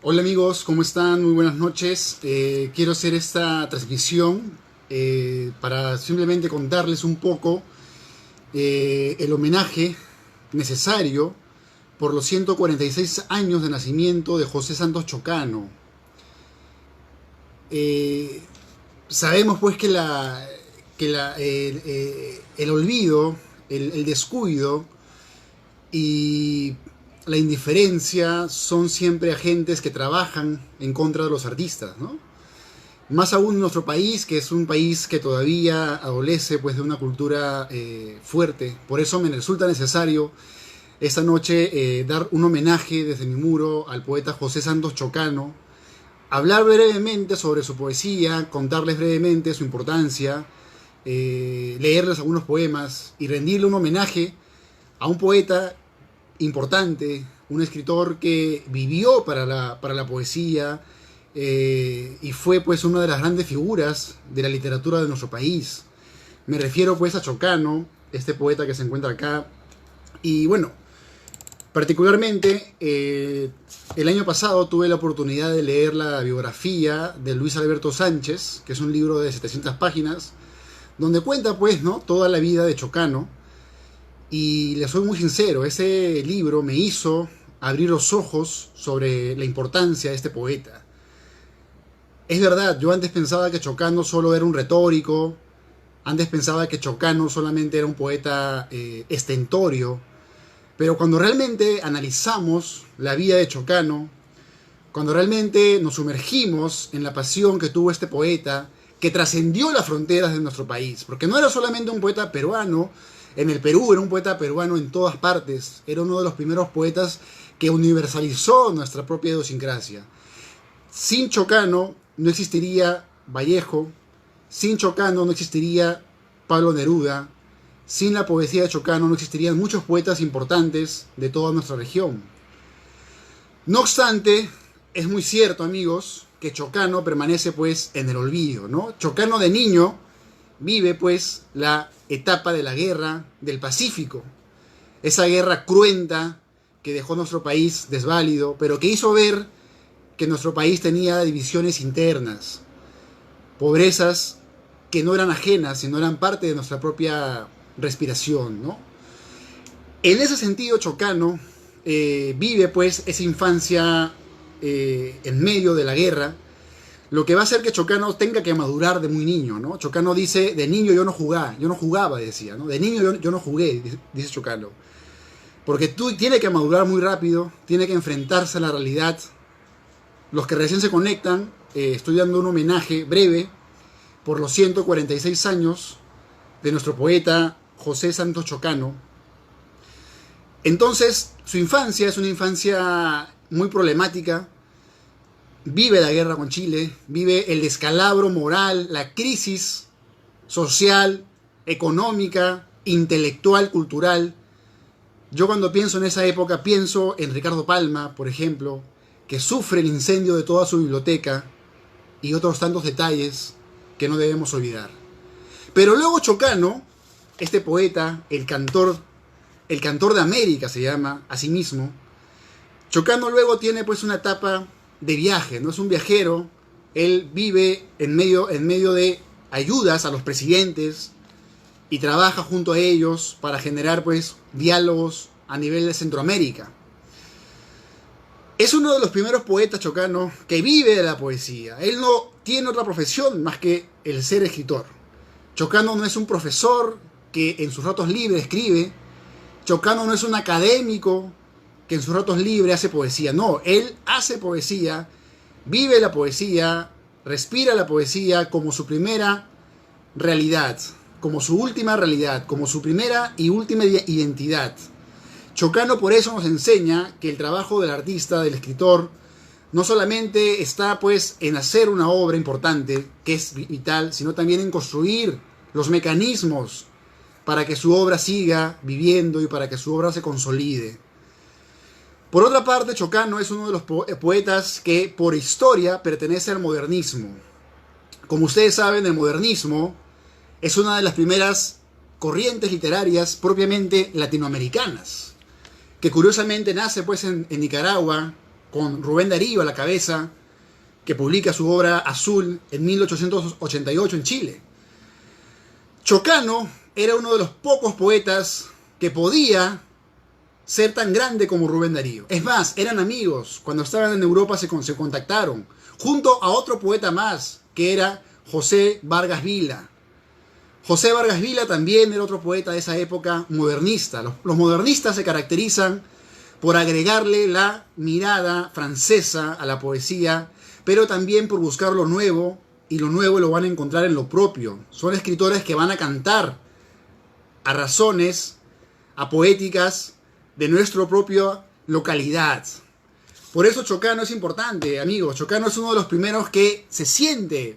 Hola amigos, ¿cómo están? Muy buenas noches. Quiero hacer esta transmisión para simplemente contarles un poco el homenaje necesario por los 146 años de nacimiento de José Santos Chocano. Eh, Sabemos pues que el olvido, el descuido y la indiferencia son siempre agentes que trabajan en contra de los artistas, ¿no? Más aún en nuestro país, que es un país que todavía adolece pues de una cultura fuerte. Por eso me resulta necesario esta noche dar un homenaje desde mi muro al poeta José Santos Chocano, hablar brevemente sobre su poesía, contarles brevemente su importancia, leerles algunos poemas y rendirle un homenaje a un poeta importante, un escritor que vivió para la poesía y fue pues una de las grandes figuras de la literatura de nuestro país. Me refiero pues a Chocano, este poeta que se encuentra acá. Y bueno, particularmente el año pasado tuve la oportunidad de leer la biografía de Luis Alberto Sánchez, que es un libro de 700 páginas, donde cuenta pues, ¿no?, toda la vida de Chocano. Y les soy muy sincero, ese libro me hizo abrir los ojos sobre la importancia de este poeta. Es verdad, yo antes pensaba que Chocano solo era un retórico, antes pensaba que Chocano solamente era un poeta estentorio, pero cuando realmente analizamos la vida de Chocano, cuando realmente nos sumergimos en la pasión que tuvo este poeta, que trascendió las fronteras de nuestro país, porque no era solamente un poeta peruano, en el Perú era un poeta peruano en todas partes, era uno de los primeros poetas que universalizó nuestra propia idiosincrasia. Sin Chocano no existiría Vallejo, sin Chocano no existiría Pablo Neruda, sin la poesía de Chocano no existirían muchos poetas importantes de toda nuestra región. No obstante, es muy cierto, amigos, que Chocano permanece pues en el olvido, ¿no? Chocano de niño vive pues la etapa de la guerra del Pacífico, esa guerra cruenta que dejó nuestro país desválido, pero que hizo ver que nuestro país tenía divisiones internas, pobrezas que no eran ajenas, sino eran parte de nuestra propia respiración, ¿no? En ese sentido, Chocano vive pues esa infancia en medio de la guerra, lo que va a hacer que Chocano tenga que madurar de muy niño, ¿no? Chocano dice, de niño yo no jugaba, decía, ¿no? De niño yo no jugué, dice Chocano. Porque tú tiene que madurar muy rápido, tiene que enfrentarse a la realidad. Los que recién se conectan, estoy dando un homenaje breve por los 146 años de nuestro poeta José Santos Chocano. Entonces, su infancia es una infancia muy problemática. Vive la guerra con Chile, vive el descalabro moral, la crisis social, económica, intelectual, cultural. Yo cuando pienso en esa época pienso en Ricardo Palma, por ejemplo, que sufre el incendio de toda su biblioteca y otros tantos detalles que no debemos olvidar. Pero luego Chocano, este poeta, el cantor de América se llama a sí mismo, Chocano luego tiene pues una etapa de viaje, no es un viajero, él vive en medio de ayudas a los presidentes y trabaja junto a ellos para generar pues diálogos a nivel de Centroamérica. Es uno de los primeros poetas, Chocano, que vive de la poesía. Él no tiene otra profesión más que el ser escritor. Chocano no es un profesor que en sus ratos libres escribe. Chocano no es un académico que en sus ratos libres hace poesía. No, él hace poesía, vive la poesía, respira la poesía como su primera realidad, como su última realidad, como su primera y última identidad. Chocano por eso nos enseña que el trabajo del artista, del escritor, no solamente está pues en hacer una obra importante, que es vital, sino también en construir los mecanismos para que su obra siga viviendo y para que su obra se consolide. Por otra parte, Chocano es uno de los poetas que por historia pertenece al modernismo. Como ustedes saben, el modernismo es una de las primeras corrientes literarias propiamente latinoamericanas, que curiosamente nace pues en Nicaragua con Rubén Darío a la cabeza, que publica su obra Azul en 1888 en Chile. Chocano era uno de los pocos poetas que podía ser tan grande como Rubén Darío. Es más, eran amigos. Cuando estaban en Europa se contactaron, junto a otro poeta más, que era José Vargas Vila. José Vargas Vila también era otro poeta de esa época modernista. Los modernistas se caracterizan por agregarle la mirada francesa a la poesía, pero también por buscar lo nuevo, y lo nuevo lo van a encontrar en lo propio. Son escritores que van a cantar a razones, a poéticas de nuestra propia localidad. Por eso Chocano es importante, amigos. Chocano es uno de los primeros que se siente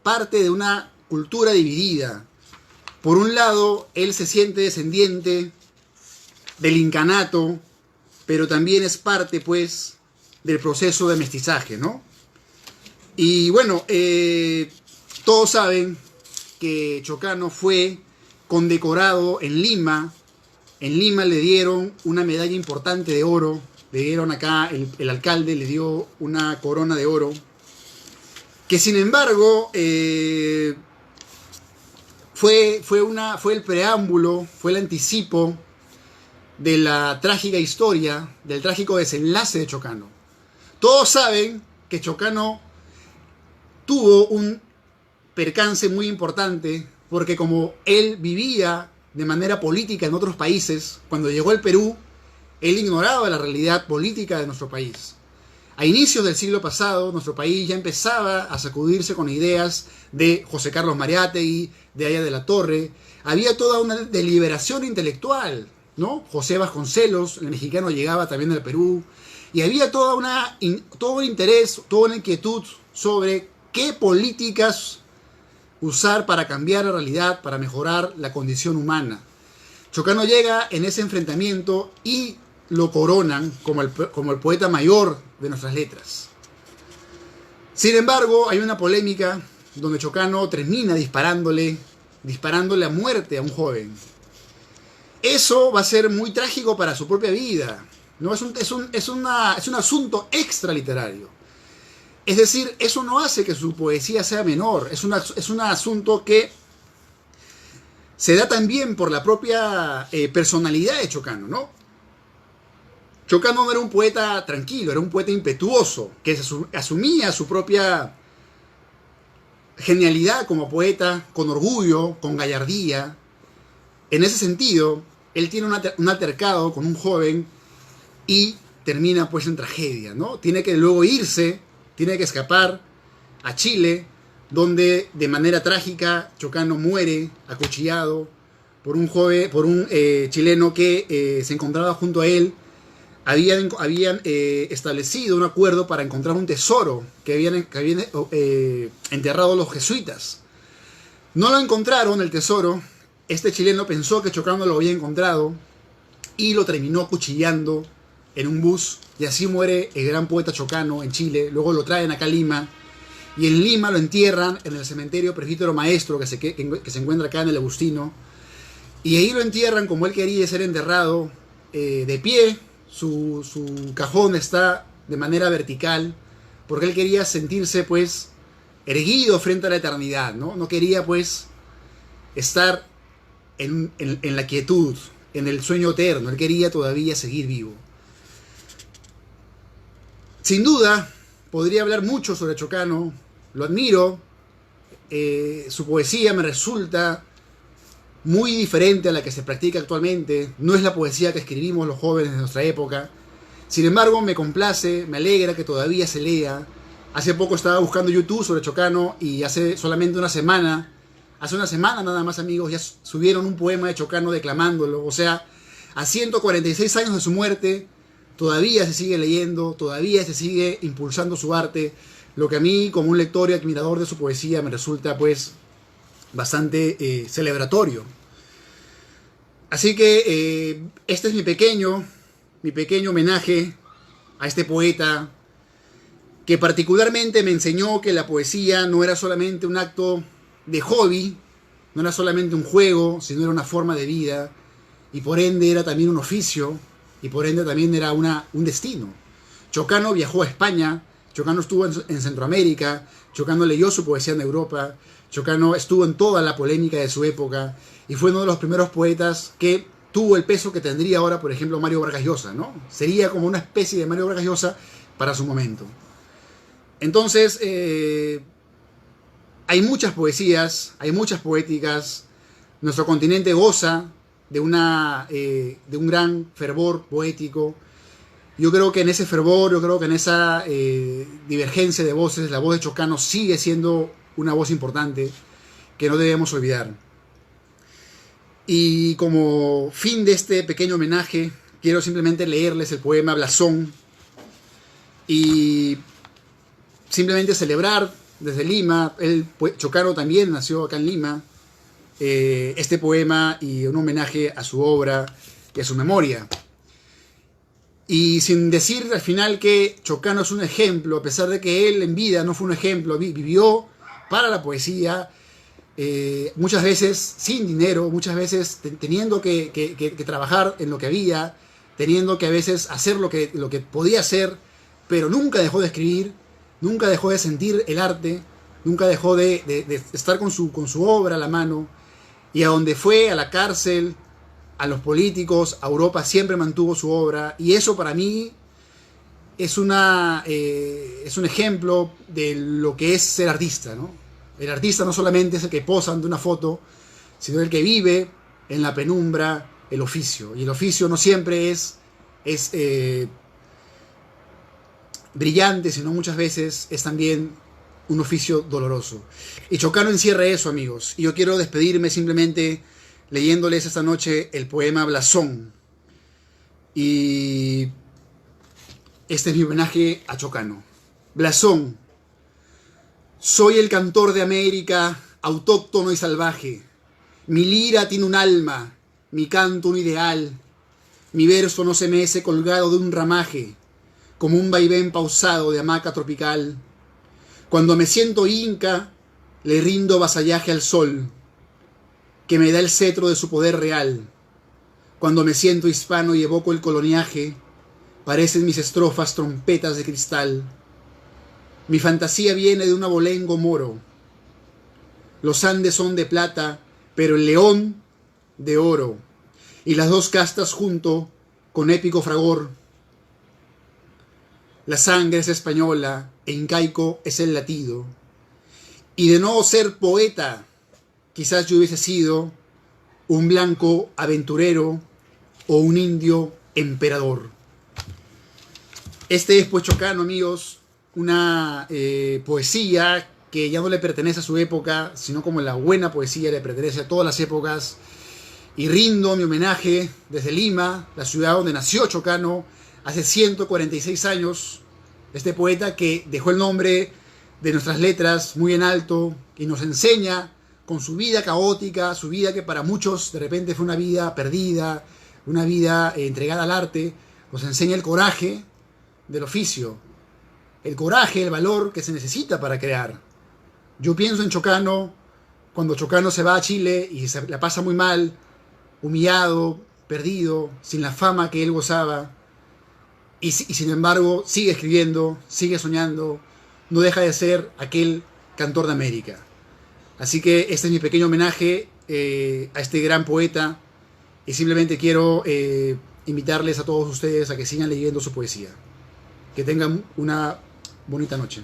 parte de una cultura dividida. Por un lado, él se siente descendiente del incanato, pero también es parte, pues, del proceso de mestizaje, ¿no? Y bueno, todos saben que Chocano fue condecorado en Lima. En Lima le dieron una medalla importante de oro. Le dieron acá, el alcalde le dio una corona de oro. Que sin embargo, fue el preámbulo, fue el anticipo de la trágica historia, del trágico desenlace de Chocano. Todos saben que Chocano tuvo un percance muy importante, porque como él vivía de manera política en otros países, cuando llegó al Perú, él ignoraba la realidad política de nuestro país. A inicios del siglo pasado, nuestro país ya empezaba a sacudirse con ideas de José Carlos Mariátegui, de Aya de la Torre. Había toda una deliberación intelectual, ¿no? José Vasconcelos, el mexicano, llegaba también al Perú. Y había todo un interés, toda una inquietud sobre qué políticas usar para cambiar la realidad, para mejorar la condición humana. Chocano llega en ese enfrentamiento y lo coronan como el poeta mayor de nuestras letras. Sin embargo, hay una polémica donde Chocano termina disparándole a muerte a un joven. Eso va a ser muy trágico para su propia vida, ¿no? Es un asunto extraliterario. Es decir, eso no hace que su poesía sea menor. Es un asunto que se da también por la propia personalidad de Chocano, ¿no? Chocano no era un poeta tranquilo, era un poeta impetuoso, que asumía su propia genialidad como poeta, con orgullo, con gallardía. En ese sentido, él tiene un altercado con un joven y termina pues en tragedia, ¿no? Tiene que luego irse, tiene que escapar a Chile, donde de manera trágica Chocano muere acuchillado por un chileno que se encontraba junto a él. Habían establecido un acuerdo para encontrar un tesoro que habían enterrado los jesuitas. No lo encontraron, el tesoro. Este chileno pensó que Chocano lo había encontrado y lo terminó cuchillando en un bus, y así muere el gran poeta Chocano en Chile. Luego lo traen acá a Lima, y en Lima lo entierran en el cementerio Presbítero Maestro que se encuentra acá en el Agustino, y ahí lo entierran como él quería ser enterrado, de pie. Su cajón está de manera vertical, porque él quería sentirse pues erguido frente a la eternidad, ¿no? No quería pues estar en la quietud, en el sueño eterno. Él quería todavía seguir vivo. Sin duda, podría hablar mucho sobre Chocano. Lo admiro. Su poesía me resulta muy diferente a la que se practica actualmente. No es la poesía que escribimos los jóvenes de nuestra época. Sin embargo, me complace, me alegra que todavía se lea. Hace poco estaba buscando YouTube sobre Chocano y hace solamente una semana nada más, amigos, ya subieron un poema de Chocano declamándolo. O sea, a 146 años de su muerte, todavía se sigue leyendo, todavía se sigue impulsando su arte, lo que a mí, como un lector y admirador de su poesía, me resulta pues bastante celebratorio. Así que este es mi pequeño homenaje a este poeta que particularmente me enseñó que la poesía no era solamente un acto de hobby, no era solamente un juego, sino era una forma de vida, y por ende era también un oficio, y por ende también era un destino. Chocano viajó a España, Chocano estuvo en Centroamérica, Chocano leyó su poesía en Europa, Chocano estuvo en toda la polémica de su época y fue uno de los primeros poetas que tuvo el peso que tendría ahora, por ejemplo, Mario Vargas Llosa, ¿no? Sería como una especie de Mario Vargas Llosa para su momento. Entonces, hay muchas poesías, hay muchas poéticas. Nuestro continente goza de un gran fervor poético. Yo creo que en ese fervor, yo creo que en esa divergencia de voces, la voz de Chocano sigue siendo una voz importante que no debemos olvidar. Y como fin de este pequeño homenaje, quiero simplemente leerles el poema Blasón y simplemente celebrar desde Lima. Chocano también nació acá en Lima. Este poema y un homenaje a su obra y a su memoria. Y sin decir al final que Chocano es un ejemplo, a pesar de que él en vida no fue un ejemplo, vivió para la poesía, muchas veces sin dinero, muchas veces teniendo que trabajar en lo que había, teniendo que a veces hacer lo que podía hacer, pero nunca dejó de escribir, nunca dejó de sentir el arte, nunca dejó de estar con su obra a la mano, y a donde fue, a la cárcel, a los políticos, a Europa, siempre mantuvo su obra, y eso para mí es un ejemplo de lo que es ser artista, ¿no? El artista no solamente es el que posa ante una foto, sino el que vive en la penumbra el oficio, y el oficio no siempre es brillante, sino muchas veces es también un oficio doloroso. Y Chocano encierra eso, amigos, y yo quiero despedirme simplemente leyéndoles esta noche el poema Blasón. Y este es mi homenaje a Chocano. Blasón. Soy el cantor de América, autóctono y salvaje. Mi lira tiene un alma, mi canto un ideal. Mi verso no se mece colgado de un ramaje, como un vaivén pausado de hamaca tropical. Cuando me siento inca, le rindo vasallaje al sol, que me da el cetro de su poder real. Cuando me siento hispano y evoco el coloniaje, parecen mis estrofas trompetas de cristal. Mi fantasía viene de un abolengo moro. Los Andes son de plata, pero el león de oro, y las dos castas junto con épico fragor. La sangre es española e incaico es el latido. Y de no ser poeta, quizás yo hubiese sido un blanco aventurero o un indio emperador. Este es pues Chocano, amigos, una poesía que ya no le pertenece a su época, sino como la buena poesía le pertenece a todas las épocas. Y rindo mi homenaje desde Lima, la ciudad donde nació Chocano, hace 146 años, este poeta que dejó el nombre de nuestras letras muy en alto y nos enseña con su vida caótica, su vida que para muchos de repente fue una vida perdida, una vida entregada al arte, nos enseña el coraje del oficio, el coraje, el valor que se necesita para crear. Yo pienso en Chocano, cuando Chocano se va a Chile y se la pasa muy mal, humillado, perdido, sin la fama que él gozaba, y sin embargo sigue escribiendo, sigue soñando, no deja de ser aquel cantor de América. Así que este es mi pequeño homenaje a este gran poeta, y simplemente quiero invitarles a todos ustedes a que sigan leyendo su poesía. Que tengan una bonita noche.